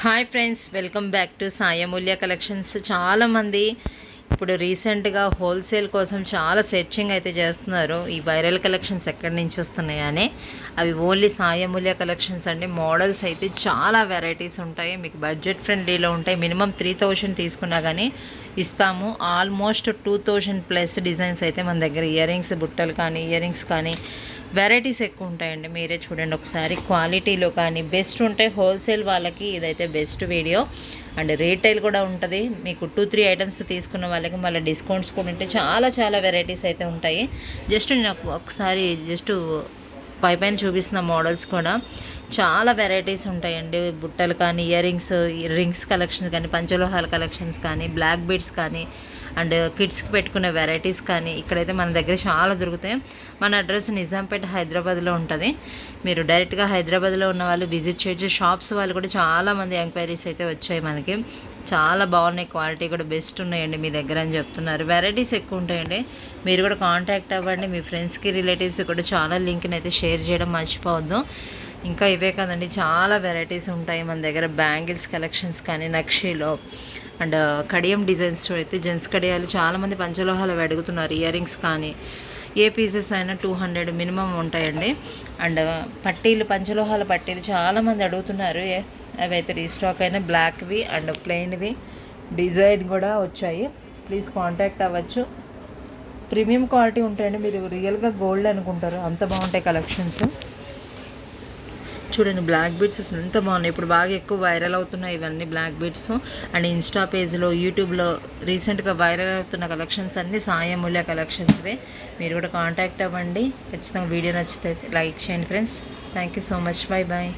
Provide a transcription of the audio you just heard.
Hi friends, welcome back to Sai Amulya collections. చాలామంది ఇప్పుడు రీసెంట్గా హోల్సేల్ కోసం చాలా సెర్చింగ్ అయితే చేస్తున్నారు. ఈ వైరల్ కలెక్షన్స్ ఎక్కడి నుంచి వస్తున్నాయని. అవి ఓన్లీ సాయి అమూల్య కలెక్షన్స్ అండి. మోడల్స్ అయితే చాలా వెరైటీస్ ఉంటాయి, మీకు బడ్జెట్ ఫ్రెండ్లీలో ఉంటాయి. మినిమం 3000 తీసుకున్నా కానీ ఇస్తాము. ఆల్మోస్ట్ 2000 ప్లస్ డిజైన్స్ అయితే మన దగ్గర ఇయర్ రింగ్స్, బుట్టలు కానీ, ఇయర్ రింగ్స్ కానీ వెరైటీస్ ఎక్కువ ఉంటాయండి. మీరే చూడండి ఒకసారి. క్వాలిటీలో కానీ బెస్ట్ ఉంటాయి. హోల్సేల్ వాళ్ళకి ఇదైతే బెస్ట్ వీడియో. అండ్ రీటైల్ కూడా ఉంటుంది. మీకు 2-3 ఐటమ్స్ తీసుకున్న వాళ్ళకి మళ్ళీ డిస్కౌంట్స్ కూడా ఉంటాయి. చాలా వెరైటీస్ అయితే ఉంటాయి. జస్ట్ నేను ఒకసారి పైన చూపిస్తున్న మోడల్స్ కూడా చాలా వెరైటీస్ ఉంటాయండి. బుట్టలు కానీ, ఇయర్ రింగ్స్ కలెక్షన్స్ కానీ, పంచలోహాల కలెక్షన్స్ కానీ, బ్లాక్ బీడ్స్ కానీ, అండ్ కిడ్స్కి పెట్టుకునే వెరైటీస్ కానీ ఇక్కడైతే మన దగ్గర చాలా దొరుకుతాయి. మన అడ్రస్ నిజాంపేట, హైదరాబాద్లో ఉంటుంది. మీరు డైరెక్ట్గా హైదరాబాద్లో ఉన్న వాళ్ళు విజిట్ చేయొచ్చు. షాప్స్ వాళ్ళు కూడా చాలామంది ఎంక్వైరీస్ అయితే వచ్చాయి మనకి. చాలా బాగున్నాయి, క్వాలిటీ కూడా బెస్ట్ ఉన్నాయండి మీ దగ్గర అని చెప్తున్నారు. వెరైటీస్ ఎక్కువ ఉంటాయండి. మీరు కూడా కాంటాక్ట్ అవ్వండి. మీ ఫ్రెండ్స్కి, రిలేటివ్స్కి కూడా ఛానల్ లింక్ని అయితే షేర్ చేయడం మర్చిపోవద్దు. ఇంకా ఇవే కదండి, చాలా వెరైటీస్ ఉంటాయి మన దగ్గర. బ్యాంగిల్స్ కలెక్షన్స్ కానీ, నక్షీలో అండ్ కడియం డిజైన్స్ అయితే జెంట్స్ కడియాలు చాలామంది పంచలోహాలు అడుగుతున్నారు. ఇయర్ రింగ్స్ కానీ ఏ పీసెస్ అయినా 200 మినిమం ఉంటాయండి. అండ్ పట్టీలు, పంచలోహాల పట్టీలు చాలామంది అడుగుతున్నారు. అవి అయితే రీస్టాక్ అయినా బ్లాక్వి అండ్ ప్లెయిన్వి డిజైన్ కూడా వచ్చాయి. ప్లీజ్ కాంటాక్ట్ అవ్వచ్చు. ప్రీమియం క్వాలిటీ ఉంటాయండి. మీరు రియల్గా గోల్డ్ అనుకుంటారు, అంత బాగుంటాయి కలెక్షన్స్. చూడండి, బ్లాక్ బీడ్స్ అసలు ఎంత బాగున్నాయి. ఇప్పుడు బాగా ఎక్కువ వైరల్ అవుతున్నాయి ఇవన్నీ బ్లాక్ బీడ్స్. అండ్ ఇన్స్టా పేజ్లో, యూట్యూబ్లో రీసెంట్గా వైరల్ అవుతున్న కలెక్షన్స్ అన్నీ సాయి అమూల్య కలెక్షన్స్వే. మీరు కూడా కాంటాక్ట్ అవ్వండి. ఖచ్చితంగా వీడియో నచ్చితే లైక్ చేయండి friends. Thank you so much. Bye.